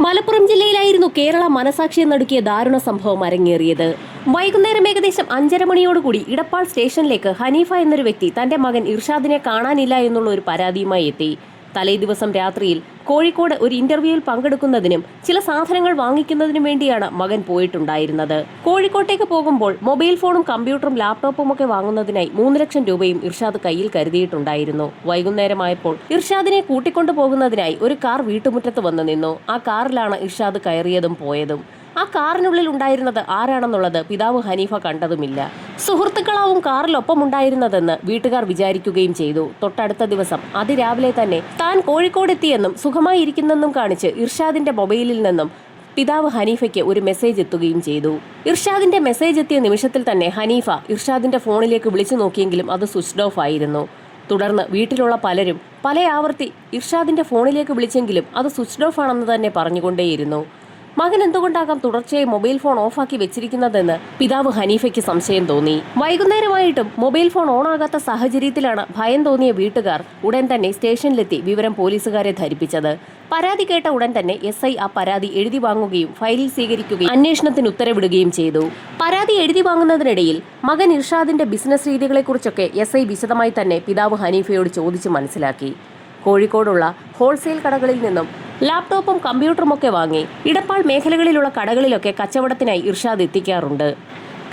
മലപ്പുറം ജില്ലയിലായിരുന്നു കേരള മനസാക്ഷിയെ നടുക്കിയ ദാരുണ സംഭവം അരങ്ങേറിയത്. വൈകുന്നേരം ഏകദേശം 5:30 മണിയോടുകൂടി ഇടപ്പാൾ സ്റ്റേഷനിലേക്ക് ഹനീഫ എന്നൊരു വ്യക്തി തന്റെ മകൻ ഇർഷാദിനെ കാണാനില്ല എന്നുള്ള ഒരു പരാതിയുമായി എത്തി. തലേ ദിവസം രാത്രിയിൽ കോഴിക്കോട് ഒരു ഇന്റർവ്യൂവിൽ പങ്കെടുക്കുന്നതിനും ചില സാധനങ്ങൾ വാങ്ങിക്കുന്നതിനും വേണ്ടിയാണ് മകൻ പോയിട്ടുണ്ടായിരുന്നത്. കോഴിക്കോട്ടേക്ക് പോകുമ്പോൾ മൊബൈൽ ഫോണും കമ്പ്യൂട്ടറും ലാപ്ടോപ്പും ഒക്കെ വാങ്ങുന്നതിനായി 3 ലക്ഷം രൂപയും ഇർഷാദ് കയ്യിൽ കരുതിയിട്ടുണ്ടായിരുന്നു. വൈകുന്നേരമായപ്പോൾ ഇർഷാദിനെ കൂട്ടിക്കൊണ്ടു പോകുന്നതിനായി ഒരു കാർ വീട്ടുമുറ്റത്ത് വന്നു നിന്നു. ആ കാറിലാണ് ഇർഷാദ് കയറിയതും പോയതും. ആ കാറിനുള്ളിൽ ഉണ്ടായിരുന്നത് ആരാണെന്നുള്ളത് പിതാവ് ഹനീഫ കണ്ടതുമില്ല. സുഹൃത്തുക്കളാവും കാറിലൊപ്പം ഉണ്ടായിരുന്നതെന്ന് വീട്ടുകാർ വിചാരിക്കുകയും ചെയ്തു. തൊട്ടടുത്ത ദിവസം അതിരാവിലെ തന്നെ താൻ കോഴിക്കോടെത്തിയെന്നും സുഖമായി ഇരിക്കുന്നെന്നും കാണിച്ച് ഇർഷാദിന്റെ മൊബൈലിൽ നിന്നും പിതാവ് ഹനീഫയ്ക്ക് ഒരു മെസ്സേജ് എത്തുകയും ചെയ്തു. ഇർഷാദിന്റെ മെസ്സേജ് എത്തിയ നിമിഷത്തിൽ തന്നെ ഹനീഫ ഇർഷാദിന്റെ ഫോണിലേക്ക് വിളിച്ചു നോക്കിയെങ്കിലും അത് സ്വിച്ച്ഡ് ഓഫ് ആയിരുന്നു. തുടർന്ന് വീട്ടിലുള്ള പലരും പല ആവർത്തി ഇർഷാദിന്റെ ഫോണിലേക്ക് വിളിച്ചെങ്കിലും അത് സ്വിച്ച്ഡ് ഓഫ് ആണെന്ന് തന്നെ പറഞ്ഞുകൊണ്ടേയിരുന്നു. മകൻ എന്തുകൊണ്ടാകാം തുടർച്ചയായി മൊബൈൽ ഫോൺ ഓഫാക്കി വെച്ചിരിക്കുന്നതെന്ന് പിതാവ് ഹനീഫയ്ക്ക് സംശയം തോന്നി. വൈകുന്നേരമായിട്ടും മൊബൈൽ ഫോൺ ഓണാകാത്ത സാഹചര്യത്തിലാണ് ഭയം തോന്നിയ വീട്ടുകാർ ഉടൻ തന്നെ സ്റ്റേഷനിലെത്തി വിവരം പോലീസുകാരെ ധരിപ്പിച്ചത്. പരാതി കേട്ട ഉടൻ തന്നെ SI ആ പരാതി എഴുതി വാങ്ങുകയും ഫയലിൽ സ്വീകരിക്കുകയും അന്വേഷണത്തിന് ഉത്തരവിടുകയും ചെയ്തു. പരാതി എഴുതി വാങ്ങുന്നതിനിടയിൽ മകൻ ഇർഷാദിന്റെ ബിസിനസ് രീതികളെക്കുറിച്ചൊക്കെ SI വിശദമായി തന്നെ പിതാവ് ഹനീഫയോട് ചോദിച്ച് മനസ്സിലാക്കി. കോഴിക്കോടുള്ള ഹോൾസെയിൽ കടകളിൽ നിന്നും ലാപ്ടോപ്പും കമ്പ്യൂട്ടറും ഒക്കെ വാങ്ങി ഇടപ്പാൾ മേഖലകളിലുള്ള കടകളിലൊക്കെ കച്ചവടത്തിനായി ഇർഷാദ് എത്തിക്കാറുണ്ട്.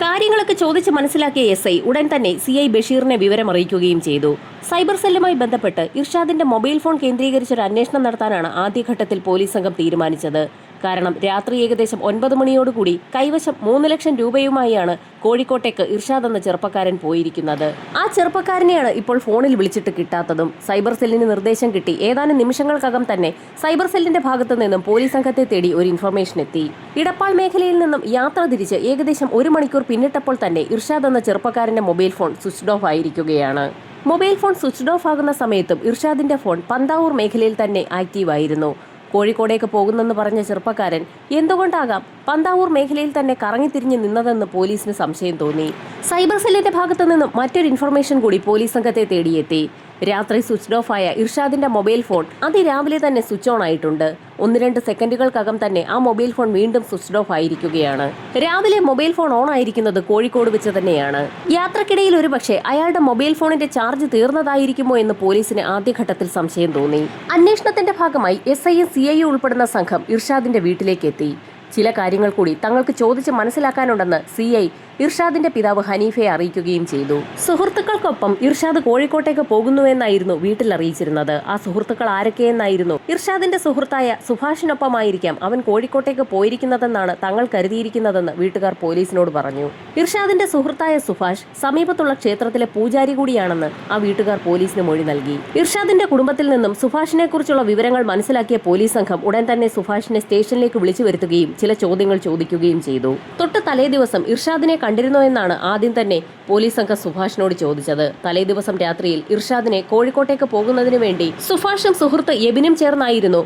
കാര്യങ്ങളൊക്കെ ചോദിച്ച് മനസ്സിലാക്കിയ SI ഉടൻ തന്നെ CI ബഷീറിനെ വിവരമറിയിക്കുകയും ചെയ്തു. സൈബർ സെല്ലുമായി ബന്ധപ്പെട്ട് ഇർഷാദിന്റെ മൊബൈൽ ഫോൺ കേന്ദ്രീകരിച്ചൊരു അന്വേഷണം നടത്താനാണ് ആദ്യഘട്ടത്തിൽ പോലീസ് സംഘം തീരുമാനിച്ചത്. കാരണം രാത്രി ഏകദേശം 9 മണിയോടുകൂടി കൈവശം 3 ലക്ഷം രൂപയുമായാണ് കോഴിക്കോട്ടേക്ക് ഇർഷാദ് എന്ന ചെറുപ്പക്കാരൻ പോയിരിക്കുന്നത്. ആ ചെറുപ്പക്കാരനെയാണ് ഇപ്പോൾ ഫോണിൽ വിളിച്ചിട്ട് കിട്ടാത്തതും. സൈബർ സെല്ലിന് നിർദ്ദേശം കിട്ടി ഏതാനും നിമിഷങ്ങൾക്കകം തന്നെ സൈബർ സെല്ലിന്റെ ഭാഗത്തു നിന്നും പോലീസ് സംഘത്തെ തേടി ഒരു ഇൻഫർമേഷൻ എത്തി. ഇടപ്പാൾ മേഖലയിൽ നിന്നും യാത്ര തിരിച്ച് ഏകദേശം 1 മണിക്കൂർ പിന്നിട്ടപ്പോൾ തന്നെ ഇർഷാദ് എന്ന ചെറുപ്പക്കാരന്റെ മൊബൈൽ ഫോൺ സ്വിച്ച്ഡ് ഓഫ് ആയിരിക്കുകയാണ്. മൊബൈൽ ഫോൺ സ്വിച്ച്ഡ് ഓഫ് ആകുന്ന സമയത്തും ഇർഷാദിന്റെ ഫോൺ പന്താവൂർ മേഖലയിൽ തന്നെ ആക്റ്റീവ് ആയിരുന്നു. കോഴിക്കോടേക്ക് പോകുന്നെന്ന് പറഞ്ഞ ചെറുപ്പക്കാരൻ എന്തുകൊണ്ടാകാം പന്താവൂർ മേഖലയിൽ തന്നെ കറങ്ങിത്തിരിഞ്ഞ് നിന്നതെന്ന് പോലീസിന് സംശയം തോന്നി. സൈബർ സെല്ലിന്റെ ഭാഗത്തു നിന്നും മറ്റൊരു ഇൻഫർമേഷൻ കൂടി പോലീസ് സംഘത്തെ തേടിയെത്തി. രാത്രി സ്വിച്ച്ഡ് ഓഫ് ആയ ഇർഷാദിന്റെ മൊബൈൽ ഫോൺ അതിരാവിലെ തന്നെ സ്വിച്ച് ഓൺ ആയിട്ടുണ്ട്. 1-2 സെക്കൻഡുകൾക്കകം തന്നെ ആ മൊബൈൽ ഫോൺ വീണ്ടും സ്വിച്ച്ഡ് ഓഫ് ആയിരിക്കുകയാണ്. രാവിലെ മൊബൈൽ ഫോൺ ഓൺ ആയിരിക്കുന്നത് കോഴിക്കോട് വെച്ച് തന്നെയാണ്. യാത്രക്കിടയിൽ ഒരുപക്ഷെ അയാളുടെ മൊബൈൽ ഫോണിന്റെ ചാർജ് തീർന്നതായിരിക്കുമോ എന്ന് പോലീസിന് ആദ്യഘട്ടത്തിൽ സംശയം തോന്നി. അന്വേഷണത്തിന്റെ ഭാഗമായി SIയും CIയും ഉൾപ്പെടുന്ന സംഘം ഇർഷാദിന്റെ വീട്ടിലേക്ക് എത്തി. ചില കാര്യങ്ങൾ കൂടി തങ്ങൾക്ക് ചോദിച്ച് മനസ്സിലാക്കാനുണ്ടെന്ന് CI ഇർഷാദിന്റെ പിതാവ് ഹനീഫയെ അറിയിക്കുകയും ചെയ്തു. സുഹൃത്തുക്കൾക്കൊപ്പം ഇർഷാദ് കോഴിക്കോട്ടേക്ക് പോകുന്നുവെന്നായിരുന്നു വീട്ടിൽ അറിയിച്ചിരുന്നത്. ആ സുഹൃത്തുക്കൾ ആരൊക്കെയെന്നായിരുന്നു? ഇർഷാദിന്റെ സുഹൃത്തായ സുഭാഷിനൊപ്പമായിരിക്കാം അവൻ കോഴിക്കോട്ടേക്ക് പോയിരിക്കുന്നതെന്നാണ് തങ്ങൾ കരുതിയിരിക്കുന്നതെന്ന് വീട്ടുകാർ പോലീസിനോട് പറഞ്ഞു. ഇർഷാദിന്റെ സുഹൃത്തായ സുഭാഷ് സമീപത്തുള്ള ക്ഷേത്രത്തിലെ പൂജാരി കൂടിയാണെന്ന് ആ വീട്ടുകാർ പോലീസിന് മൊഴി നൽകി. ഇർഷാദിന്റെ കുടുംബത്തിൽ നിന്നും സുഭാഷിനെ കുറിച്ചുള്ള വിവരങ്ങൾ മനസ്സിലാക്കിയ പോലീസ് സംഘം ഉടൻ തന്നെ സുഭാഷിനെ സ്റ്റേഷനിലേക്ക് വിളിച്ചു വരുത്തുകയും ചില ചോദ്യങ്ങൾ ചോദിക്കുകയും ചെയ്തു. തൊട്ട് തലേ ദിവസം ഇർഷാദിനെ കണ്ടിരുന്നോ എന്നാണ് ആദ്യം തന്നെ പോലീസ് സംഘം സുഭാഷിനോട് ചോദിച്ചത്. തലേ ദിവസം രാത്രിയിൽ ഇർഷാദിനെ കോഴിക്കോട്ടേക്ക് പോകുന്നതിന് വേണ്ടി സുഭാഷും സുഹൃത്ത് എബിനും ചേർന്നായിരുന്നു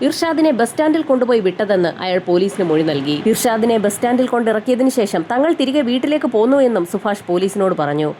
ഇർഷാദിനെ ബസ് സ്റ്റാൻഡിൽ കൊണ്ടുപോയി വിട്ടതെന്ന് അയാൾ പോലീസിന് മൊഴി നൽകി. ഇർഷാദിനെ ബസ് സ്റ്റാൻഡിൽ കൊണ്ടിറക്കിയതിനു ശേഷം തങ്ങൾ തിരികെ വീട്ടിലേക്ക് പോന്നു എന്നും സുഭാഷ് പോലീസിനോട് പറഞ്ഞു.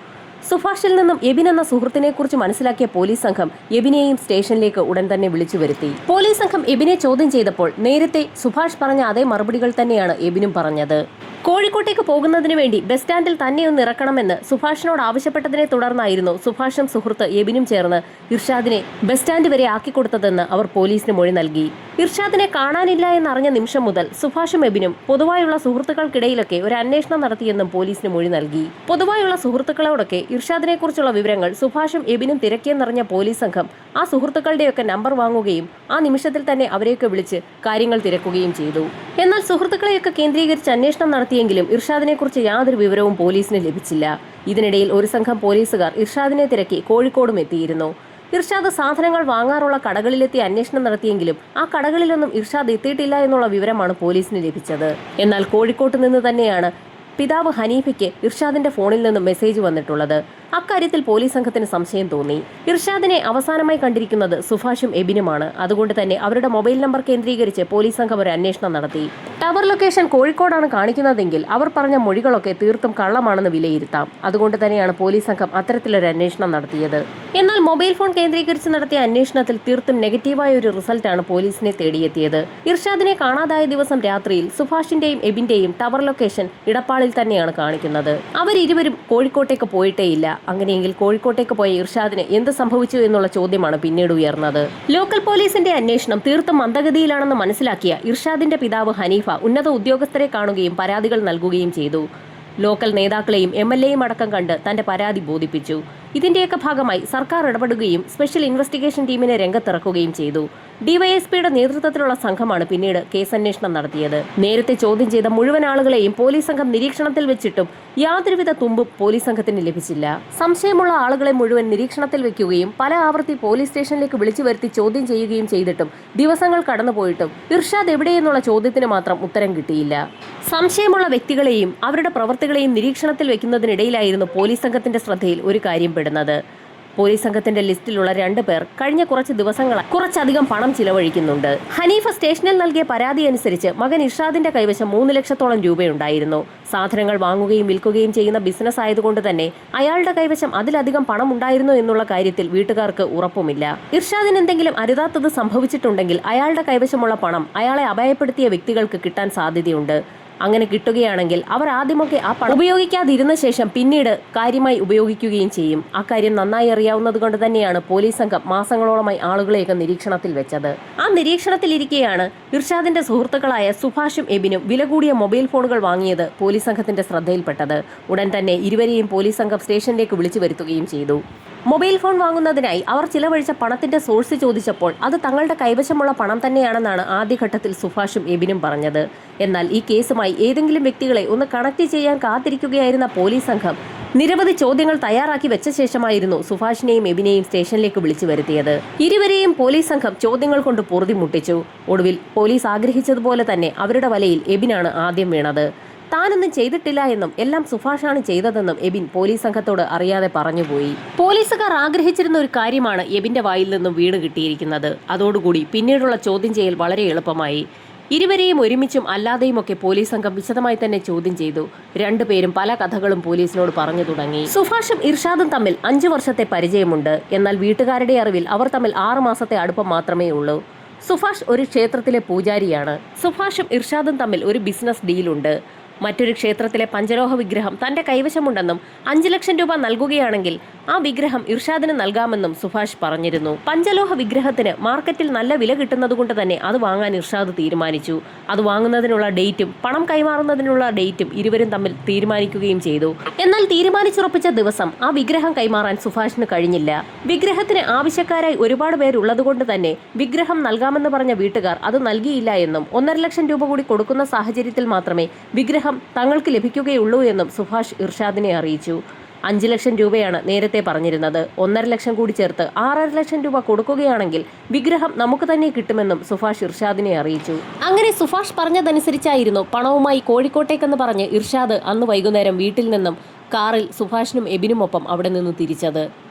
സുഭാഷിൽ നിന്നും എബിൻ എന്ന സുഹൃത്തിനെ കുറിച്ച് മനസ്സിലാക്കിയ പോലീസ് സംഘം എബിനെയും സ്റ്റേഷനിലേക്ക് ഉടൻ തന്നെ വിളിച്ചു വരുത്തി. പോലീസ് സംഘം എബിനെ ചോദ്യം ചെയ്തപ്പോൾ നേരത്തെ സുഭാഷ് പറഞ്ഞ അതേ മറുപടികൾ തന്നെയാണ് എബിനും പറഞ്ഞത്. കോഴിക്കോട്ടേക്ക് പോകുന്നതിന് വേണ്ടി ബസ് സ്റ്റാൻഡിൽ തന്നെ ഒന്ന് ഇറക്കണമെന്ന് സുഭാഷിനോട് ആവശ്യപ്പെട്ടതിനെ തുടർന്നായിരുന്നു സുഭാഷും സുഹൃത്ത് എബിനും ചേർന്ന് ഇർഷാദിനെ ബസ് സ്റ്റാൻഡ് വരെ ആക്കിക്കൊടുത്തതെന്ന് അവർ പോലീസിന് മൊഴി നൽകി. ഇർഷാദിനെ കാണാനില്ല എന്നറിഞ്ഞ നിമിഷം മുതൽ സുഭാഷും എബിനും പൊതുവായുള്ള സുഹൃത്തുക്കൾക്കിടയിലൊക്കെ ഒരു അന്വേഷണം നടത്തിയെന്നും പോലീസിന് മൊഴി നൽകി. പൊതുവായുള്ള സുഹൃത്തുക്കളോടൊക്കെ ഇർഷാദിനെ കുറിച്ചുള്ള വിവരങ്ങൾ സുഭാഷും എബിനും തിരക്കിയെന്നറിഞ്ഞ പോലീസ് സംഘം ആ സുഹൃത്തുക്കളുടെയൊക്കെ നമ്പർ വാങ്ങുകയും ആ നിമിഷത്തിൽ തന്നെ അവരെയൊക്കെ വിളിച്ച് കാര്യങ്ങൾ തിരക്കുകയും ചെയ്തു. എന്നാൽ സുഹൃത്തുക്കളെയൊക്കെ കേന്ദ്രീകരിച്ച് അന്വേഷണം നടത്തിയെങ്കിലും ഇർഷാദിനെ കുറിച്ച് യാതൊരു വിവരവും പോലീസിന് ലഭിച്ചില്ല. ഇതിനിടയിൽ ഒരു സംഘം പോലീസുകാർ ഇർഷാദിനെ തിരക്കി കോഴിക്കോടും എത്തിയിരുന്നു. ഇർഷാദ് സാധനങ്ങൾ വാങ്ങാറുള്ള കടകളിലെത്തി അന്വേഷണം നടത്തിയെങ്കിലും ആ കടകളിലൊന്നും ഇർഷാദ് എത്തിയിട്ടില്ല എന്നുള്ള വിവരമാണ് പോലീസിന് ലഭിച്ചത്. എന്നാൽ കോഴിക്കോട്ട് നിന്ന് തന്നെയാണ് പിതാവ് ഹനീഫയ്ക്ക് ഇർഷാദിന്റെ ഫോണിൽ നിന്നും മെസ്സേജ് വന്നിട്ടുള്ളത്. അക്കാര്യത്തിൽ പോലീസ് സംഘത്തിന് സംശയം തോന്നി. ഇർഷാദിനെ അവസാനമായി കണ്ടിരിക്കുന്നത് സുഭാഷും എബിനുമാണ്. അതുകൊണ്ട് തന്നെ അവരുടെ മൊബൈൽ നമ്പർ കേന്ദ്രീകരിച്ച് പോലീസ് സംഘം ഒരു അന്വേഷണം നടത്തി. ടവർ ലൊക്കേഷൻ കോഴിക്കോടാണ് കാണിക്കുന്നതെങ്കിൽ അവർ പറഞ്ഞ മൊഴികളൊക്കെ തീർത്തും കള്ളമാണെന്ന് വിലയിരുത്താം. അതുകൊണ്ട് തന്നെയാണ് പോലീസ് സംഘം അത്തരത്തിലൊരു അന്വേഷണം നടത്തിയത്. എന്നാൽ മൊബൈൽ ഫോൺ കേന്ദ്രീകരിച്ച് നടത്തിയ അന്വേഷണത്തിൽ തീർത്തും നെഗറ്റീവായ ഒരു റിസൾട്ടാണ് പോലീസിനെ തേടിയെത്തിയത്. ഇർഷാദിനെ കാണാതായ ദിവസം രാത്രിയിൽ സുഭാഷിന്റെയും എബിന്റെയും ടവർ ലൊക്കേഷൻ ഇടപ്പാളിൽ തന്നെയാണ് കാണിക്കുന്നത്. അവരിരുവരും കോഴിക്കോട്ടേക്ക് പോയിട്ടേയില്ല. അങ്ങനെയെങ്കിൽ കോഴിക്കോട്ടേക്ക് പോയ ഇർഷാദിന് എന്ത് സംഭവിച്ചു എന്നുള്ള ചോദ്യമാണ് പിന്നീട് ഉയർന്നത്. ലോക്കൽ പോലീസിന്റെ അന്വേഷണം തീർത്തും മന്ദഗതിയിലാണെന്ന് മനസ്സിലാക്കിയ ഇർഷാദിന്റെ പിതാവ് ഹനീഫ ഉന്നത ഉദ്യോഗസ്ഥരെ കാണുകയും പരാതികൾ നൽകുകയും ചെയ്തു. ലോക്കൽ നേതാക്കളെയും MLAയും അടക്കം കണ്ട് തന്റെ പരാതി ബോധിപ്പിച്ചു. ഇതിന്റെയൊക്കെ ഭാഗമായി സർക്കാർ ഇടപെടുകയും സ്പെഷ്യൽ ഇൻവെസ്റ്റിഗേഷൻ ടീമിനെ രംഗത്തിറക്കുകയും ചെയ്തു. ഡിവൈഎസ്പിയുടെ നേതൃത്വത്തിലുള്ള സംഘമാണ് പിന്നീട് കേസന്വേഷണം നടത്തിയത്. നേരത്തെ ചോദ്യം ചെയ്ത മുഴുവൻ ആളുകളെയും പോലീസ് സംഘം നിരീക്ഷണത്തിൽ വെച്ചിട്ടും യാതൊരുവിധ തുമ്പും പോലീസ് സംഘത്തിന് ലഭിച്ചില്ല. സംശയമുള്ള ആളുകളെ മുഴുവൻ നിരീക്ഷണത്തിൽ വെക്കുകയും പല ആവർത്തി പോലീസ് സ്റ്റേഷനിലേക്ക് വിളിച്ചു വരുത്തി ചോദ്യം ചെയ്യുകയും ചെയ്തിട്ടും ദിവസങ്ങൾ കടന്നുപോയിട്ടും ഇർഷാദ് എവിടെയെന്നുള്ള ചോദ്യത്തിന് മാത്രം ഉത്തരം കിട്ടിയില്ല. സംശയമുള്ള വ്യക്തികളെയും അവരുടെ പ്രവൃത്തികളെയും നിരീക്ഷണത്തിൽ വെക്കുന്നതിനിടയിലായിരുന്നു പോലീസ് സംഘത്തിന്റെ ശ്രദ്ധയിൽ ഒരു കാര്യം പെടുന്നത്. പോലീസ് സംഘത്തിന്റെ ലിസ്റ്റിലുള്ള 2 പേർ കഴിഞ്ഞ കുറച്ച് ദിവസങ്ങളായി കുറച്ചധികം പണം ചിലവഴിക്കുന്നുണ്ട്. ഹനീഫ സ്റ്റേഷനിൽ നൽകിയ പരാതി അനുസരിച്ച് മകൻ ഇർഷാദിന്റെ കൈവശം 3 ലക്ഷത്തോളം രൂപയുണ്ടായിരുന്നു. സാധനങ്ങൾ വാങ്ങുകയും വിൽക്കുകയും ചെയ്യുന്ന ബിസിനസ് ആയതുകൊണ്ട് തന്നെ അയാളുടെ കൈവശം അതിലധികം പണം ഉണ്ടായിരുന്നു എന്നുള്ള കാര്യത്തിൽ വീട്ടുകാർക്ക് ഉറപ്പുമില്ല. ഇർഷാദിന് എന്തെങ്കിലും അരുതാത്തത് സംഭവിച്ചിട്ടുണ്ടെങ്കിൽ അയാളുടെ കൈവശമുള്ള പണം അയാളെ അപായപ്പെടുത്തിയ വ്യക്തികൾക്ക് കിട്ടാൻ സാധ്യതയുണ്ട്. അങ്ങനെ കിട്ടുകയാണെങ്കിൽ അവർ ആദ്യമൊക്കെ ആ പണം ഉപയോഗിക്കാതിരുന്ന ശേഷം പിന്നീട് കാര്യമായി ഉപയോഗിക്കുകയും ചെയ്യും. അക്കാര്യം നന്നായി അറിയാവുന്നത് കൊണ്ട് തന്നെയാണ് പോലീസ് സംഘം മാസങ്ങളോളമായി ആളുകളെയൊക്കെ നിരീക്ഷണത്തിൽ വെച്ചത്. ആ നിരീക്ഷണത്തിലിരിക്കെയാണ് ഇർഷാദിന്റെ സുഹൃത്തുക്കളായ സുഭാഷും എബിനും വില കൂടിയ മൊബൈൽ ഫോണുകൾ വാങ്ങിയത് പോലീസ് സംഘത്തിന്റെ ശ്രദ്ധയിൽപ്പെട്ടത്. ഉടൻ തന്നെ ഇരുവരെയും പോലീസ് സംഘം സ്റ്റേഷനിലേക്ക് വിളിച്ചു വരുത്തുകയും ചെയ്തു. മൊബൈൽ ഫോൺ വാങ്ങുന്നതിനായി അവർ ചിലവഴിച്ച പണത്തിന്റെ സോഴ്സ് ചോദിച്ചപ്പോൾ അത് തങ്ങളുടെ കൈവശമുള്ള പണം തന്നെയാണെന്നാണ് ആദ്യഘട്ടത്തിൽ സുഭാഷും എബിനും പറഞ്ഞത്. എന്നാൽ ഈ കേസുമായി ഏതെങ്കിലും വ്യക്തികളെ ഒന്ന് കണക്ട് ചെയ്യാൻ കാത്തിരിക്കുകയായിരുന്ന പോലീസ് സംഘം നിരവധി ചോദ്യങ്ങൾ തയ്യാറാക്കി വെച്ച ശേഷമായിരുന്നു സുഭാഷിനെയും എബിനെയും സ്റ്റേഷനിലേക്ക് വിളിച്ചു വരുത്തിയത്. ഇരുവരെയും പോലീസ് സംഘം ചോദ്യങ്ങൾ കൊണ്ട് പൊറുതി മുട്ടിച്ചു. ഒടുവിൽ പോലീസ് ആഗ്രഹിച്ചതുപോലെ തന്നെ അവരുടെ വലയിൽ എബിനാണ് ആദ്യം വീണത്. താനൊന്നും ചെയ്തിട്ടില്ല എന്നും എല്ലാം സുഭാഷാണ് ചെയ്തതെന്നും എബിൻ പോലീസ് സംഘത്തോട് അറിയാതെ പറഞ്ഞുപോയി. പോലീസുകാർ ആഗ്രഹിച്ചിരുന്ന ഒരു കാര്യമാണ് എബിന്റെ വായിൽ നിന്നും വീണ് കിട്ടിയിരിക്കുന്നത്. അതോടുകൂടി പിന്നീടുള്ള ചോദ്യം ചെയ്യൽ വളരെ എളുപ്പമായി. ഇരുവരെയും ഒരുമിച്ചും അല്ലാതെയുമൊക്കെ പോലീസ് സംഘം വിശദമായി തന്നെ ചോദ്യം ചെയ്തു. 2 പേരും പല കഥകളും പോലീസിനോട് പറഞ്ഞു തുടങ്ങി. സുഭാഷും ഇർഷാദും തമ്മിൽ 5 വർഷത്തെ പരിചയമുണ്ട്. എന്നാൽ വീട്ടുകാരുടെ അറിവിൽ അവർ തമ്മിൽ 6 മാസത്തെ അടുപ്പം മാത്രമേ ഉള്ളൂ. സുഭാഷ് ഒരു ക്ഷേത്രത്തിലെ പൂജാരിയാണ്. സുഭാഷും ഇർഷാദും തമ്മിൽ ഒരു ബിസിനസ് ഡീലുണ്ട്. മറ്റൊരു ക്ഷേത്രത്തിലെ പഞ്ചലോഹ വിഗ്രഹം തന്റെ കൈവശമുണ്ടെന്നും 5 ലക്ഷം രൂപ നൽകുകയാണെങ്കിൽ ആ വിഗ്രഹം ഇർഷാദിന് നൽകാമെന്നും സുഭാഷ് പറഞ്ഞിരുന്നു. പഞ്ചലോഹ വിഗ്രഹത്തിന് മാർക്കറ്റിൽ നല്ല വില കിട്ടുന്നതുകൊണ്ട് തന്നെ അത് വാങ്ങാൻ ഇർഷാദ് തീരുമാനിച്ചു. അത് വാങ്ങുന്നതിനുള്ള ഡേറ്റും പണം കൈമാറുന്നതിനുള്ള ഡേറ്റും ഇരുവരും തമ്മിൽ തീരുമാനിക്കുകയും ചെയ്തു. എന്നാൽ തീരുമാനിച്ചുറപ്പിച്ച ദിവസം ആ വിഗ്രഹം കൈമാറാൻ സുഭാഷിന് കഴിഞ്ഞില്ല. വിഗ്രഹത്തിന് ആവശ്യക്കാരായി ഒരുപാട് പേരുള്ളതുകൊണ്ട് തന്നെ വിഗ്രഹം നൽകാമെന്ന് പറഞ്ഞ വീട്ടുകാർ അത് നൽകിയില്ല എന്നും 1.5 ലക്ഷം രൂപ കൂടി കൊടുക്കുന്ന സാഹചര്യത്തിൽ മാത്രമേ വിഗ്രഹം തങ്ങൾക്ക് ലഭിക്കുകയുള്ളൂ എന്നും സുഭാഷ് ഇർഷാദിനെ അറിയിച്ചു. 5 ലക്ഷം രൂപയാണ് നേരത്തെ പറഞ്ഞിരുന്നത്. 1.5 ലക്ഷം കൂടി ചേർത്ത് 6.5 ലക്ഷം രൂപ കൊടുക്കുകയാണെങ്കിൽ വിഗ്രഹം നമുക്ക് തന്നെ കിട്ടുമെന്നും സുഭാഷ് ഇർഷാദിനെ അറിയിച്ചു. അങ്ങനെ സുഭാഷ് പറഞ്ഞതനുസരിച്ചായിരുന്നു പണവുമായി കോഴിക്കോട്ടേക്കെന്ന് പറഞ്ഞ് ഇർഷാദ് അന്ന് വൈകുന്നേരം വീട്ടിൽ നിന്നും കാറിൽ സുഭാഷിനും എബിനുമൊപ്പം അവിടെ നിന്ന് തിരിച്ചത്.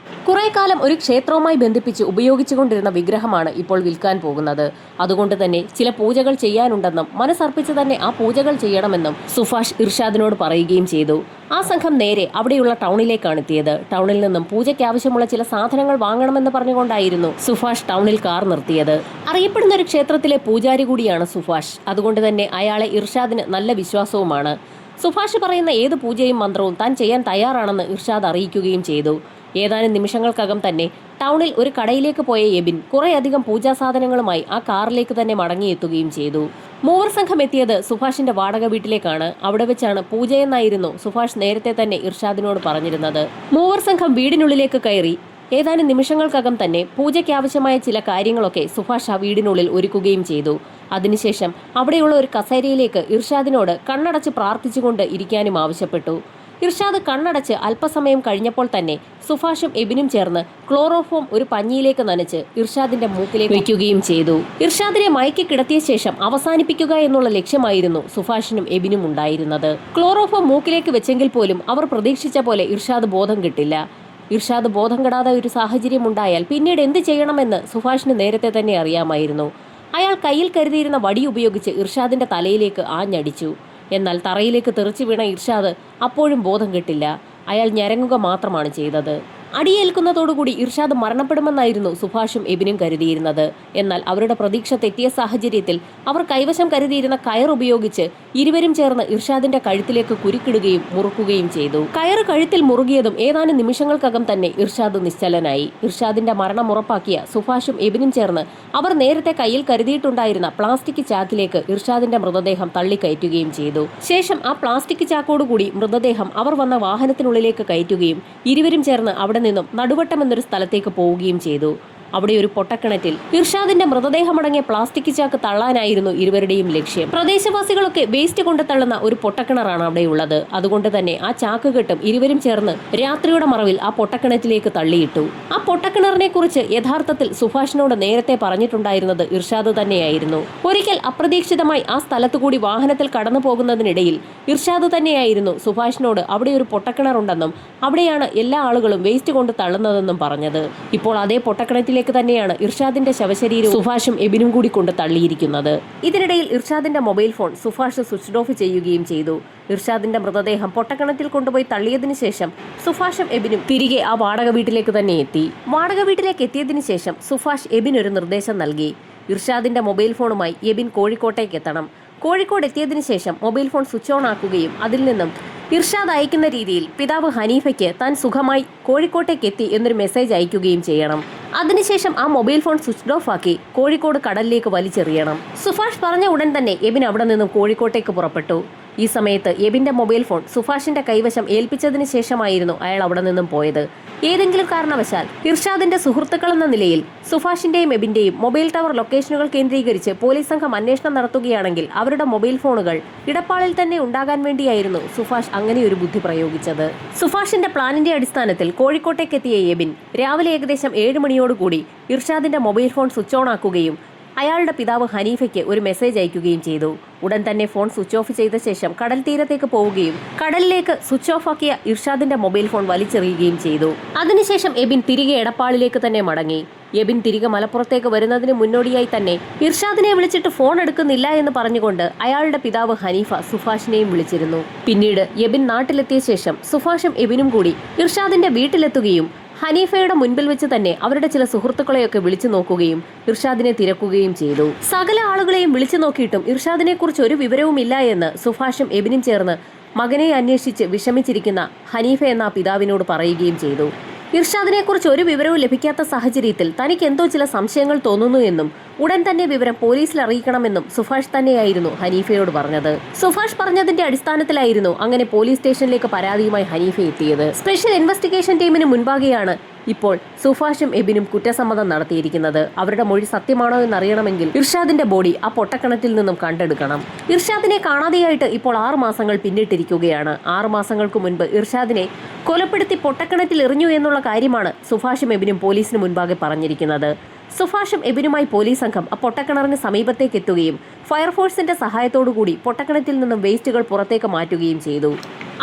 കുറെ കാലം ഒരു ക്ഷേത്രവുമായി ബന്ധിപ്പിച്ച് ഉപയോഗിച്ചുകൊണ്ടിരുന്ന വിഗ്രഹമാണ് ഇപ്പോൾ വിൽക്കാൻ പോകുന്നത്. അതുകൊണ്ട് തന്നെ ചില പൂജകൾ ചെയ്യാനുണ്ടെന്നും മനസ്സർപ്പിച്ച് തന്നെ ആ പൂജകൾ ചെയ്യണമെന്നും സുഭാഷ് ഇർഷാദിനോട് പറയുകയും ചെയ്തു. ആ സംഘം നേരെ അവിടെയുള്ള ടൗണിലേക്കാണ് എത്തിയത്. ടൗണിൽ നിന്നും പൂജയ്ക്ക് ആവശ്യമുള്ള ചില സാധനങ്ങൾ വാങ്ങണമെന്ന് പറഞ്ഞുകൊണ്ടായിരുന്നു സുഭാഷ് ടൗണിൽ കാർ നിർത്തിയത്. അറിയപ്പെടുന്ന ഒരു ക്ഷേത്രത്തിലെ പൂജാരി കൂടിയാണ് സുഭാഷ്. അതുകൊണ്ട് തന്നെ അയാളെ ഇർഷാദിന് നല്ല വിശ്വാസവുമാണ്. സുഭാഷ് പറയുന്ന ഏത് പൂജയും മന്ത്രവും താൻ ചെയ്യാൻ തയ്യാറാണെന്ന് ഇർഷാദ് അറിയിക്കുകയും ചെയ്തു. ഏതാനും നിമിഷങ്ങൾക്കകം തന്നെ ടൗണിൽ ഒരു കടയിലേക്ക് പോയ എബിൻ കുറേയധികം പൂജാ സാധനങ്ങളുമായി ആ കാറിലേക്ക് തന്നെ മടങ്ങിയെത്തുകയും ചെയ്തു. മൂവർ സംഘം എത്തിയത് സുഭാഷിന്റെ വാടക വീട്ടിലേക്കാണ്. അവിടെ വെച്ചാണ് പൂജയെന്നായിരുന്നു സുഭാഷ് നേരത്തെ തന്നെ ഇർഷാദിനോട് പറഞ്ഞിരുന്നത്. മൂവർ സംഘം വീടിനുള്ളിലേക്ക് കയറി ഏതാനും നിമിഷങ്ങൾക്കകം തന്നെ പൂജയ്ക്കാവശ്യമായ ചില കാര്യങ്ങളൊക്കെ സുഭാഷ് ആ വീടിനുള്ളിൽ ഒരുക്കുകയും ചെയ്തു. അതിനുശേഷം അവിടെയുള്ള ഒരു കസേരയിലേക്ക് ഇർഷാദിനോട് കണ്ണടച്ച് പ്രാർത്ഥിച്ചുകൊണ്ട് ഇരിക്കാനും ആവശ്യപ്പെട്ടു. ഇർഷാദ് കണ്ണടച്ച് അല്പസമയം കഴിഞ്ഞപ്പോൾ തന്നെ സുഭാഷും എബിനും ചേർന്ന് ക്ലോറോഫോം ഒരു പഞ്ഞിയിലേക്ക് നനച്ച് ഇർഷാദിന്റെ മൂക്കിലേക്ക് വയ്ക്കുകയും ചെയ്തു. ഇർഷാദിനെ മയക്കി കിടത്തിയ ശേഷം അവസാനിപ്പിക്കുക എന്നുള്ള ലക്ഷ്യമായിരുന്നു സുഭാഷിനും എബിനും ഉണ്ടായിരുന്നത്. ക്ലോറോഫോം മൂക്കിലേക്ക് വെച്ചെങ്കിൽ പോലും അവർ പ്രതീക്ഷിച്ച പോലെ ഇർഷാദ് ബോധം കിട്ടില്ല. ഇർഷാദ് ബോധം കെടാതെ ഒരു സാഹചര്യം ഉണ്ടായാൽ പിന്നീട് എന്ത് ചെയ്യണമെന്ന് സുഭാഷിന് നേരത്തെ തന്നെ അറിയാമായിരുന്നു. അയാൾ കയ്യിൽ കരുതിയിരുന്ന വടി ഉപയോഗിച്ച് ഇർഷാദിന്റെ തലയിലേക്ക് ആഞ്ഞടിച്ചു. എന്നാൽ തറയിലേക്ക് തെറിച്ചു വീണ ഇർഷാദ് അപ്പോഴും ബോധം കെട്ടില്ല. അയാൾ ഞരങ്ങുക മാത്രമാണ് ചെയ്തത്. അടിയേൽക്കുന്നതോടുകൂടി ഇർഷാദ് മരണപ്പെടുമെന്നായിരുന്നു സുഭാഷും എബിനും കരുതിയിരുന്നത്. എന്നാൽ അവരുടെ പ്രതീക്ഷ തെറ്റിയ സാഹചര്യത്തിൽ അവർ കൈവശം കരുതിയിരുന്ന കയർ ഉപയോഗിച്ച് ഇരുവരും ചേർന്ന് ഇർഷാദിന്റെ കഴുത്തിലേക്ക് കുരുക്കിടുകയും മുറുക്കുകയും ചെയ്തു. കയറ് കഴുത്തിൽ മുറുകിയതും ഏതാനും നിമിഷങ്ങൾക്കകം തന്നെ ഇർഷാദ് നിശ്ചലനായി. ഇർഷാദിന്റെ മരണം ഉറപ്പാക്കിയ സുഭാഷും എബിനും ചേർന്ന് അവർ നേരത്തെ കയ്യിൽ കരുതിയിട്ടുണ്ടായിരുന്ന പ്ലാസ്റ്റിക് ചാക്കിലേക്ക് ഇർഷാദിന്റെ മൃതദേഹം തള്ളിക്കയറ്റുകയും ചെയ്തു. ശേഷം ആ പ്ലാസ്റ്റിക് ചാക്കോടുകൂടി മൃതദേഹം അവർ വന്ന വാഹനത്തിനുള്ളിലേക്ക് കയറ്റുകയും ഇരുവരും ചേർന്ന് അവിടെ നിന്നും നടുവട്ടം എന്നൊരു സ്ഥലത്തേക്ക് പോവുകയും ചെയ്തു. അവിടെ ഒരു പൊട്ടക്കിണറ്റിൽ ഇർഷാദിന്റെ മൃതദേഹമടങ്ങിയ പ്ലാസ്റ്റിക് ചാക്ക് തള്ളാനായിരുന്നു ഇരുവരുടെയും ലക്ഷ്യം. പ്രദേശവാസികളൊക്കെ വേസ്റ്റ് കൊണ്ട് തള്ളുന്ന ഒരു പൊട്ടക്കിണറാണ് അവിടെയുള്ളത്. അതുകൊണ്ട് തന്നെ ആ ചാക്ക് കെട്ടും ഇരുവരും ചേർന്ന് രാത്രിയുടെ മറവിൽ ആ പൊട്ടക്കിണറ്റിലേക്ക് തള്ളിയിട്ടു. ആ പൊട്ടക്കിണറിനെ കുറിച്ച് യഥാർത്ഥത്തിൽ സുഭാഷിനോട് നേരത്തെ പറഞ്ഞിട്ടുണ്ടായിരുന്നത് ഇർഷാദ് തന്നെയായിരുന്നു. ഒരിക്കൽ അപ്രതീക്ഷിതമായി ആ സ്ഥലത്തുകൂടി വാഹനത്തിൽ കടന്നു പോകുന്നതിനിടയിൽ ഇർഷാദ് തന്നെയായിരുന്നു സുഭാഷിനോട് അവിടെ ഒരു പൊട്ടക്കിണറുണ്ടെന്നും അവിടെയാണ് എല്ലാ ആളുകളും വേസ്റ്റ് കൊണ്ട് തള്ളുന്നതെന്നും പറഞ്ഞത്. ഇപ്പോൾ അതേ പൊട്ടക്കിണറ്റിലേക്ക് തന്നെയാണ് ഇർഷാദിന്റെ ശവശരീരം സുഭാഷും എബിനും കൂടി കൊണ്ട് തള്ളിയിരിക്കുന്നത്. ഇതിനിടയിൽ ഇർഷാദിന്റെ mobile phone Subhash switch off ചെയ്യുകയും ചെയ്തു. ഇർഷാദിന്റെ മൃതദേഹം പൊട്ടക്കിണറ്റിൽ കൊണ്ടുപോയി തള്ളിയതിനു ശേഷം സുഭാഷും എബിനും തിരികെ ആ വാടക വീട്ടിലേക്ക് തന്നെ എത്തി. വാടക വീട്ടിലേക്ക് എത്തിയതിനു ശേഷം സുഭാഷ് എബിനൊരു നിർദ്ദേശം നൽകി. ഇർഷാദിന്റെ മൊബൈൽ ഫോണുമായി എബിൻ കോഴിക്കോട്ടേക്ക് എത്തണം. കോഴിക്കോട് എത്തിയതിനു ശേഷം മൊബൈൽ ഫോൺ സ്വിച്ച് ഓൺ ആക്കുകയും അതിൽ നിന്നും ഇർഷാദ് അയക്കുന്ന രീതിയിൽ പിതാവ് ഹനീഫയ്ക്ക് താൻ സുഖമായി കോഴിക്കോട്ടേക്ക് എത്തി എന്നൊരു മെസ്സേജ് അയക്കുകയും ചെയ്യണം. അതിനുശേഷം ആ മൊബൈൽ ഫോൺ സ്വിച്ച് ഓഫ് ആക്കി കോഴിക്കോട് കടലിലേക്ക് വലിച്ചെറിയണം. സുഭാഷ് പറഞ്ഞ ഉടൻ തന്നെ എബിൻ അവിടെ നിന്നും കോഴിക്കോട്ടേക്ക് പുറപ്പെട്ടു. ഈ സമയത്ത് എബിന്റെ മൊബൈൽ ഫോൺ സുഭാഷിന്റെ കൈവശം ഏൽപ്പിച്ചതിന് ശേഷമായിരുന്നു അയാൾ അവിടെ നിന്നും പോയത്. ഏതെങ്കിലും കാരണവശാൽ ഇർഷാദിന്റെ സുഹൃത്തുക്കൾ എന്ന നിലയിൽ സുഭാഷിന്റെയും എബിന്റെയും മൊബൈൽ ടവർ ലൊക്കേഷനുകൾ കേന്ദ്രീകരിച്ച് പോലീസ് സംഘം അന്വേഷണം നടത്തുകയാണെങ്കിൽ അവരുടെ മൊബൈൽ ഫോണുകൾ ഇടപ്പാളിൽ തന്നെ ഉണ്ടാകാൻ വേണ്ടിയായിരുന്നു സുഭാഷ് അങ്ങനെ ഒരു ബുദ്ധി പ്രയോഗിച്ചത്. സുഭാഷിന്റെ പ്ലാനിന്റെ അടിസ്ഥാനത്തിൽ കോഴിക്കോട്ടേക്ക് എത്തിയ എബിൻ രാവിലെ ഏകദേശം 7 മണിയോടുകൂടി ഇർഷാദിന്റെ മൊബൈൽ ഫോൺ സ്വിച്ച് ഓൺ ആക്കുകയും അയാളുടെ പിതാവ് ഹനീഫയ്ക്ക് ഒരു മെസ്സേജ് അയക്കുകയും ചെയ്തു. ഉടൻ തന്നെ ഫോൺ സ്വിച്ച് ഓഫ് ചെയ്ത ശേഷം കടൽ തീരത്തേക്ക് പോവുകയും കടലിലേക്ക് സ്വിച്ച് ഓഫ് ആക്കിയ ഇർഷാദിന്റെ മൊബൈൽ ഫോൺ വലിച്ചെറിയുകയും ചെയ്തു. അതിനുശേഷം എബിൻ തിരികെ എടപ്പാളിലേക്ക് തന്നെ മടങ്ങി. എബിൻ തിരികെ മലപ്പുറത്തേക്ക് വരുന്നതിന് മുന്നോടിയായി തന്നെ ഇർഷാദിനെ വിളിച്ചിട്ട് ഫോൺ എടുക്കുന്നില്ല എന്ന് പറഞ്ഞുകൊണ്ട് അയാളുടെ പിതാവ് ഹനീഫ സുഭാഷിനെയും വിളിച്ചിരുന്നു. പിന്നീട് എബിൻ നാട്ടിലെത്തിയ ശേഷം സുഭാഷും എബിനും കൂടി ഇർഷാദിന്റെ വീട്ടിലെത്തുകയും ഹനീഫയുടെ മുൻപിൽ വെച്ച് തന്നെ അവരുടെ ചില സുഹൃത്തുക്കളെയൊക്കെ വിളിച്ചു നോക്കുകയും ഇർഷാദിനെ തിരക്കുകയും ചെയ്തു. സകല ആളുകളെയും വിളിച്ചു നോക്കിയിട്ടും ഇർഷാദിനെ കുറിച്ച് ഒരു വിവരവുമില്ല എന്ന് സുഭാഷും എബിനും ചേർന്ന് മകനെ അന്വേഷിച്ച് വിഷമിച്ചിരിക്കുന്ന ഹനീഫ എന്ന പിതാവിനോട് പറയുകയും ചെയ്തു. ഇർഷാദിനെ കുറിച്ച് ഒരു വിവരവും ലഭിക്കാത്ത സാഹചര്യത്തിൽ തനിക്ക് എന്തോ ചില സംശയങ്ങൾ തോന്നുന്നു എന്നും ഉടൻ തന്നെ വിവരം പോലീസിൽ അറിയിക്കണമെന്നും സുഭാഷ് തന്നെയായിരുന്നു ഹനീഫയോട് പറഞ്ഞത്. സുഭാഷ് പറഞ്ഞതിന്റെ അടിസ്ഥാനത്തിലായിരുന്നു അങ്ങനെ പോലീസ് സ്റ്റേഷനിലേക്ക് പരാതിയുമായി ഹനീഫ എത്തിയത്. സ്പെഷ്യൽ ഇൻവെസ്റ്റിഗേഷൻ ടീമിന് മുൻപാകെയാണ് ഇപ്പോൾ സുഭാഷും എബിനും കുറ്റസമ്മതം നടത്തിയിരിക്കുന്നത്. അവരുടെ മൊഴി സത്യമാണോ എന്നറിയണമെങ്കിൽ ഇർഷാദിന്റെ ബോഡി ആ പൊട്ടക്കിണറ്റിൽ നിന്നും കണ്ടെടുക്കണം. ഇർഷാദിനെ കാണാതെയായിട്ട് ഇപ്പോൾ 6 മാസങ്ങൾ പിന്നിട്ടിരിക്കുകയാണ്. 6 മാസങ്ങൾക്ക് മുൻപ് ഇർഷാദിനെ കൊലപ്പെടുത്തി പൊട്ടക്കിണറ്റിൽ എറിഞ്ഞു എന്നുള്ള കാര്യമാണ് സുഭാഷും എബിനും പോലീസിന് മുൻപാകെ പറഞ്ഞിരിക്കുന്നത്. സുഭാഷും എബിനുമായി പോലീസ് സംഘം ആ പൊട്ടക്കിണറിന് സമീപത്തേക്ക് എത്തുകയും ഫയർഫോഴ്സിന്റെ സഹായത്തോടുകൂടി പൊട്ടക്കിണറ്റിൽ നിന്നും വേസ്റ്റുകൾ പുറത്തേക്ക് മാറ്റുകയും ചെയ്തു.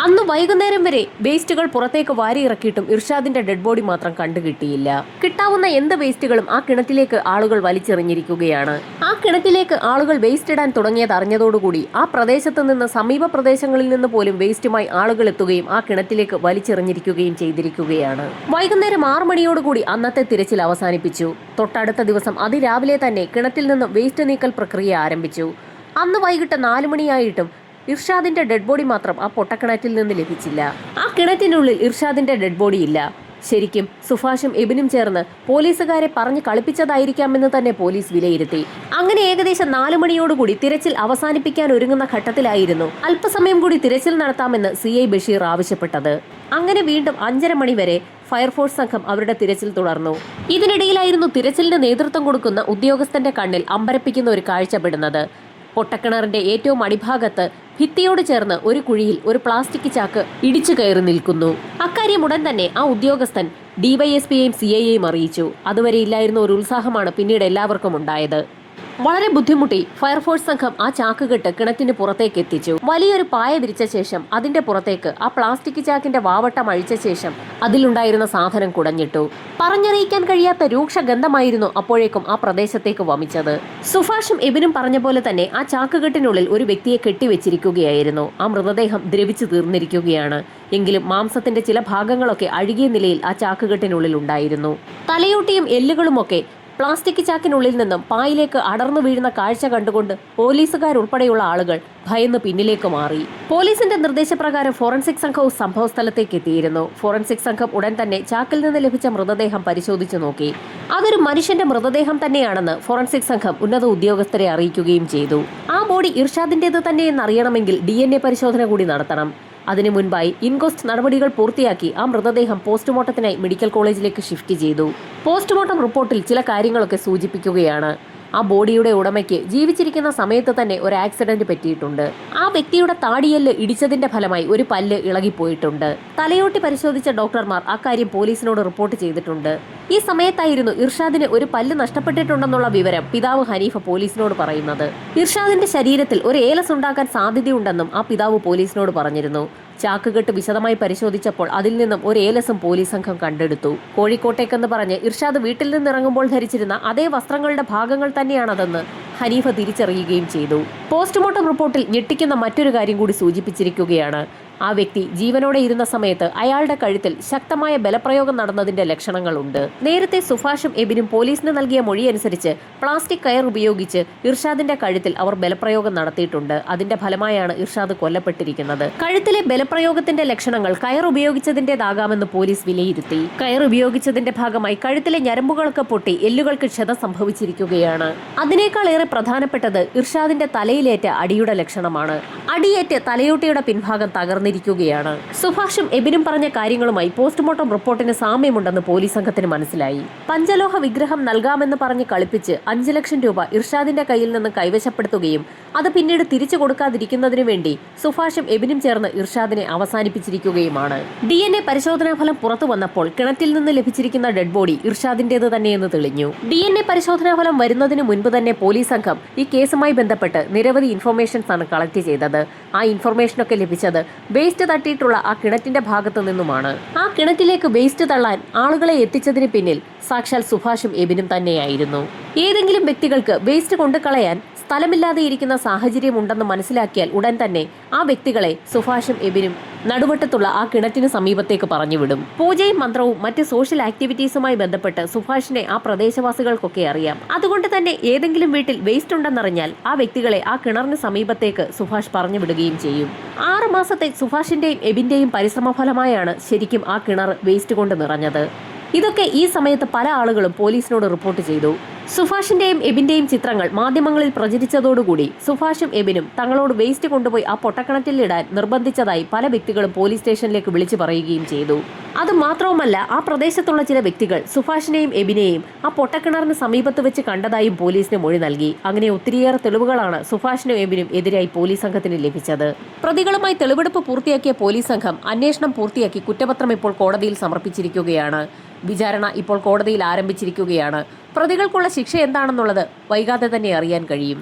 അന്ന് വൈകുന്നേരം വരെ വേസ്റ്റുകൾ പുറത്തേക്ക് വാരിയിറക്കിയിട്ടും ഇർഷാദിന്റെ ഡെഡ് ബോഡി മാത്രം കണ്ടുകിട്ടിയില്ല. കിട്ടാവുന്ന എന്ത് വേസ്റ്റുകളും ആ കിണറ്റിലേക്ക് ആളുകൾ വലിച്ചെറിഞ്ഞിരിക്കുകയാണ്. ആ കിണറ്റിലേക്ക് ആളുകൾ വേസ്റ്റ് ഇടാൻ തുടങ്ങിയത് അറിഞ്ഞതോടുകൂടി ആ പ്രദേശത്ത് നിന്ന് സമീപ പ്രദേശങ്ങളിൽ നിന്ന് പോലും വേസ്റ്റുമായി ആളുകൾ എത്തുകയും ആ കിണറ്റിലേക്ക് വലിച്ചെറിഞ്ഞിരിക്കുകയും ചെയ്തിരിക്കുകയാണ്. വൈകുന്നേരം 6 മണിയോടുകൂടി അന്നത്തെ തിരച്ചിൽ അവസാനിപ്പിച്ചു. തൊട്ടടുത്ത ദിവസം അതിരാവിലെ തന്നെ കിണറ്റിൽ നിന്നും വേസ്റ്റ് നീക്കൽ പ്രക്രിയ ആരംഭിച്ചു. അന്ന് വൈകിട്ട് 4 മണിയായിട്ടും ഇർഷാദിന്റെ ഡെഡ് ബോഡി മാത്രം ആ പൊട്ടക്കിണറ്റിൽ നിന്ന് ലഭിച്ചില്ല. ആ കിണറ്റിനുള്ളിൽ ഇർഷാദിന്റെ ഡെഡ് ബോഡി ഇല്ല. ശരിക്കും സുഭാഷും എബിനും ചേർന്ന് പോലീസുകാരെ പറഞ്ഞ് കളിപ്പിച്ചതായിരിക്കാമെന്ന് തന്നെ പോലീസ് വിലയിരുത്തി. അങ്ങനെ ഏകദേശം 4 മണിയോടുകൂടി തിരച്ചിൽ അവസാനിപ്പിക്കാൻ ഒരുങ്ങുന്ന ഘട്ടത്തിലായിരുന്നു അല്പസമയം കൂടി തിരച്ചിൽ നടത്താമെന്ന് CI ബഷീർ ആവശ്യപ്പെട്ടത്. അങ്ങനെ വീണ്ടും 5:30 മണി വരെ ഫയർഫോഴ്സ് സംഘം അവരുടെ തിരച്ചിൽ തുടർന്നു. ഇതിനിടയിലായിരുന്നു തിരച്ചിലിന് നേതൃത്വം കൊടുക്കുന്ന ഉദ്യോഗസ്ഥന്റെ കണ്ണിൽ അമ്പരപ്പിക്കുന്ന ഒരു കാഴ്ചപ്പെടുന്നത്. പൊട്ടക്കിണറിന്റെ ഏറ്റവും അടിഭാഗത്ത് ഭിത്തിയോട് ചേർന്ന് ഒരു കുഴിയിൽ ഒരു പ്ലാസ്റ്റിക് ചാക്ക് ഇടിച്ചു കയറി നിൽക്കുന്നു. അക്കാര്യം ഉടൻ തന്നെ ആ ഉദ്യോഗസ്ഥൻ DYSPയെയും CIയെയും അറിയിച്ചു. അതുവരെ ഇല്ലായിരുന്ന ഒരു ഉത്സാഹമാണ് പിന്നീട് എല്ലാവർക്കും ഉണ്ടായത്. വളരെ ബുദ്ധിമുട്ടി ഫയർഫോഴ്സ് സംഘം ആ ചാക്കുകെട്ട് കിണറ്റിന് പുറത്തേക്ക് എത്തിച്ചു. വലിയൊരു പായ വിരിച്ച ശേഷം അതിന്റെ പുറത്തേക്ക് ആ പ്ലാസ്റ്റിക് ചാക്കിന്റെ വാവട്ടം അഴിച്ച ശേഷം അതിലുണ്ടായിരുന്ന സാധനം കുടഞ്ഞിട്ടു. പറഞ്ഞറിയിക്കാൻ കഴിയാത്ത രൂക്ഷ ഗന്ധമായിരുന്നു അപ്പോഴേക്കും ആ പ്രദേശത്തേക്ക് വമിച്ചത്. സുഭാഷും എബിനും പറഞ്ഞ പോലെ തന്നെ ആ ചാക്കുകെട്ടിനുള്ളിൽ ഒരു വ്യക്തിയെ കെട്ടിവെച്ചിരിക്കുകയായിരുന്നു. ആ മൃതദേഹം ദ്രവിച്ചു തീർന്നിരിക്കുകയാണ്. എങ്കിലും മാംസത്തിന്റെ ചില ഭാഗങ്ങളൊക്കെ അഴുകിയ നിലയിൽ ആ ചാക്കുകെട്ടിനുള്ളിൽ ഉണ്ടായിരുന്നു. തലയോട്ടിയും എല്ലുകളുമൊക്കെ പ്ലാസ്റ്റിക് ചാക്കിനുള്ളിൽ നിന്നും പായിലേക്ക് അടർന്നു വീഴുന്ന കാഴ്ച കണ്ടുകൊണ്ട് പോലീസുകാരുൾപ്പെടെയുള്ള ആളുകൾ ഭയന്ന് പിന്നിലേക്ക് മാറി. പോലീസിന്റെ നിർദ്ദേശപ്രകാരം ഫോറൻസിക് സംഘവും സംഭവസ്ഥലത്തേക്ക് എത്തിയിരുന്നു. ഫോറൻസിക് സംഘം ഉടൻ തന്നെ ചാക്കിൽ നിന്ന് ലഭിച്ച മൃതദേഹം പരിശോധിച്ചു നോക്കി. അതൊരു മനുഷ്യന്റെ മൃതദേഹം തന്നെയാണെന്ന് ഫോറൻസിക് സംഘം ഉന്നത ഉദ്യോഗസ്ഥരെ അറിയിക്കുകയും ചെയ്തു. ആ ബോഡി ഇർഷാദിന്റേത് തന്നെയെന്ന് അറിയണമെങ്കിൽ DNA പരിശോധന കൂടി നടത്തണം. അതിനു മുൻപായി ഇൻക്വസ്റ്റ് നടപടികൾ പൂർത്തിയാക്കി ആ മൃതദേഹം പോസ്റ്റ്മോർട്ടത്തിനായി മെഡിക്കൽ കോളേജിലേക്ക് ഷിഫ്റ്റ് ചെയ്തു. പോസ്റ്റ്മോർട്ടം റിപ്പോർട്ടിൽ ചില കാര്യങ്ങളൊക്കെ സൂചിപ്പിക്കുകയാണ്. ആ ബോഡിയുടെ ഉടമയ്ക്ക് ജീവിച്ചിരിക്കുന്ന സമയത്ത് തന്നെ ഒരു ആക്സിഡന്റ് പറ്റിയിട്ടുണ്ട്. ആ വ്യക്തിയുടെ താടിയെല്ല് ഇടിച്ചതിന്റെ ഫലമായി ഒരു പല്ല് ഇളകിപ്പോയിട്ടുണ്ട്. തലയോട്ടി പരിശോധിച്ച ഡോക്ടർമാർ അക്കാര്യം പോലീസിനോട് റിപ്പോർട്ട് ചെയ്തിട്ടുണ്ട്. ഈ സമയത്തായിരുന്നു ഇർഷാദിന് ഒരു പല്ല് നഷ്ടപ്പെട്ടിട്ടുണ്ടെന്നുള്ള വിവരം പിതാവ് ഹനീഫ പോലീസിനോട് പറയുന്നത്. ഇർഷാദിന്റെ ശരീരത്തിൽ ഒരു ഏലസ് ഉണ്ടാക്കാൻ സാധ്യതയുണ്ടെന്നും ആ പിതാവ് പോലീസിനോട് പറഞ്ഞിരുന്നു. ചാക്കുകെട്ട് വിശദമായി പരിശോധിച്ചപ്പോൾ അതിൽ നിന്നും ഒരു ഏലസും പോലീസ് സംഘം കണ്ടെടുത്തു. കോഴിക്കോട്ടേക്കെന്ന് പറഞ്ഞ് ഇർഷാദ് വീട്ടിൽ നിന്നിറങ്ങുമ്പോൾ ധരിച്ചിരുന്ന അതേ വസ്ത്രങ്ങളുടെ ഭാഗങ്ങൾ തന്നെയാണതെന്ന് ഹനീഫ തിരിച്ചറിയുകയും ചെയ്തു. പോസ്റ്റ്മോർട്ടം റിപ്പോർട്ടിൽ ഞെട്ടിക്കുന്ന മറ്റൊരു കാര്യം കൂടി സൂചിപ്പിച്ചിരിക്കുകയാണ്. ആ വ്യക്തി ജീവനോടെ ഇരുന്ന സമയത്ത് അയാളുടെ കഴുത്തിൽ ശക്തമായ ബലപ്രയോഗം നടന്നതിന്റെ ലക്ഷണങ്ങളുണ്ട്. നേരത്തെ സുഭാഷും എബിനും പോലീസിന് നൽകിയ മൊഴിയനുസരിച്ച് പ്ലാസ്റ്റിക് കയർ ഉപയോഗിച്ച് ഇർഷാദിന്റെ കഴുത്തിൽ അവർ ബലപ്രയോഗം നടത്തിയിട്ടുണ്ട്. അതിന്റെ ഫലമായാണ് ഇർഷാദ് കൊല്ലപ്പെട്ടിരിക്കുന്നത്. കഴുത്തിലെ ബലപ്രയോഗത്തിന്റെ ലക്ഷണങ്ങൾ കയർ ഉപയോഗിച്ചതിന്റേതാകാമെന്ന് പോലീസ് വിലയിരുത്തി. കയർ ഉപയോഗിച്ചതിന്റെ ഭാഗമായി കഴുത്തിലെ ഞരമ്പുകളൊക്കെ പൊട്ടി എല്ലുകൾക്ക് ക്ഷതം സംഭവിച്ചിരിക്കുകയാണ്. അതിനേക്കാൾ ഏറെ പ്രധാനപ്പെട്ടത് ഇർഷാദിന്റെ തലയിലേറ്റ അടിയുടെ ലക്ഷണമാണ്. അടിയേറ്റ് തലയോട്ടിയുടെ പിൻഭാഗം തകർന്നിരിക്കുകയാണ്. സുഭാഷും എബിനും പറഞ്ഞ കാര്യങ്ങളുമായി പോസ്റ്റ്മോർട്ടം റിപ്പോർട്ടിന് സാമ്യമുണ്ടെന്ന് പോലീസ് സംഘത്തിന് മനസ്സിലായി. പഞ്ചലോഹ വിഗ്രഹം നൽകാമെന്ന് പറഞ്ഞ് കളിപ്പിച്ച് 5 ലക്ഷം രൂപ ഇർഷാദിന്റെ കയ്യിൽ നിന്ന് കൈവശപ്പെടുത്തുകയും അത് പിന്നീട് തിരിച്ചു കൊടുക്കാതിരിക്കുന്നതിനു വേണ്ടി സുഭാഷും എബിനും ചേർന്ന് ഇർഷാദിനെ അവസാനിപ്പിച്ചിരിക്കുകയുമാണ്. DNA പരിശോധനാ ഫലം പുറത്തു വന്നപ്പോൾ കിണറ്റിൽ നിന്ന് ലഭിച്ചിരിക്കുന്ന ഡെഡ് ബോഡി ഇർഷാദിന്റേത് തന്നെയെന്ന് തെളിഞ്ഞു. DNA പരിശോധനാ ഫലം വരുന്നതിന് മുൻപ് തന്നെ പോലീസ് സംഘം ഈ കേസുമായി ബന്ധപ്പെട്ട് നിരവധി ഇൻഫർമേഷൻസ് ആണ് കളക്ട് ചെയ്തത്. ആ ഇൻഫർമേഷനൊക്കെ ലഭിച്ചത് വേസ്റ്റ് തട്ടിയിട്ടുള്ള ആ കിണറ്റിന്റെ ഭാഗത്തു നിന്നുമാണ്. ആ കിണറ്റിലേക്ക് വേസ്റ്റ് തള്ളാൻ ആളുകളെ എത്തിച്ചതിന് പിന്നിൽ സാക്ഷാൽ സുഭാഷും എബിനും തന്നെയായിരുന്നു. ഏതെങ്കിലും വ്യക്തികൾക്ക് വേസ്റ്റ് കൊണ്ടുകളയാൻ സ്ഥലമില്ലാതെ ഇരിക്കുന്ന സാഹചര്യം ഉണ്ടെന്ന് മനസ്സിലാക്കിയാൽ ഉടൻ തന്നെ ആ വ്യക്തികളെ സുഭാഷും എബിനും നടുവട്ടത്തുള്ള ആ കിണറ്റിന് സമീപത്തേക്ക് പറഞ്ഞുവിടും. പൂജയും മന്ത്രവും മറ്റ് സോഷ്യൽ ആക്ടിവിറ്റീസുമായി ബന്ധപ്പെട്ട് സുഭാഷിനെ ആ പ്രദേശവാസികൾക്കൊക്കെ അറിയാം. അതുകൊണ്ട് തന്നെ ഏതെങ്കിലും വീട്ടിൽ വേസ്റ്റ് ഉണ്ടെന്നറിഞ്ഞാൽ ആ വ്യക്തികളെ ആ കിണറിന് സമീപത്തേക്ക് സുഭാഷ് പറഞ്ഞുവിടുകയും ചെയ്യും. 6 മാസത്തെ സുഭാഷിന്റെയും എബിന്റെയും പരിശ്രമഫലമായാണ് ശരിക്കും ആ കിണർ വേസ്റ്റ് കൊണ്ട് നിറഞ്ഞത്. ഇതൊക്കെ ഈ സമയത്ത് പല ആളുകളും പോലീസിനോട് റിപ്പോർട്ട് ചെയ്തു. സുഭാഷിന്റെയും എബിന്റെയും ചിത്രങ്ങൾ മാധ്യമങ്ങളിൽ പ്രചരിച്ചതോടുകൂടി സുഭാഷും എബിനും തങ്ങളോട് വേസ്റ്റ് കൊണ്ടുപോയി ആ പൊട്ടക്കിണറ്റിൽ ഇടാൻ നിർബന്ധിച്ചതായി പല വ്യക്തികളും പോലീസ് സ്റ്റേഷനിലേക്ക് വിളിച്ചു പറയുകയും ചെയ്തു. അതുമാത്രവുമല്ല, ആ പ്രദേശത്തുള്ള ചില വ്യക്തികൾ സുഭാഷിനെയും എബിനെയും ആ പൊട്ടക്കിണറിന് സമീപത്ത് വെച്ച് കണ്ടതായും പോലീസിന് മൊഴി നൽകി. അങ്ങനെ ഒത്തിരിയേറെ തെളിവുകളാണ് സുഭാഷിനും എബിനും എതിരായി പോലീസ് സംഘത്തിന് ലഭിച്ചത്. പ്രതികളുമായി തെളിവെടുപ്പ് പൂർത്തിയാക്കിയ പോലീസ് സംഘം അന്വേഷണം പൂർത്തിയാക്കി കുറ്റപത്രം ഇപ്പോൾ കോടതിയിൽ സമർപ്പിച്ചിരിക്കുകയാണ്. വിചാരണ ഇപ്പോൾ കോടതിയിൽ ആരംഭിച്ചിരിക്കുകയാണ്. പ്രതികൾക്കുള്ള ശിക്ഷ എന്താണെന്നുള്ളത് വൈകാതെ തന്നെ അറിയാൻ കഴിയും.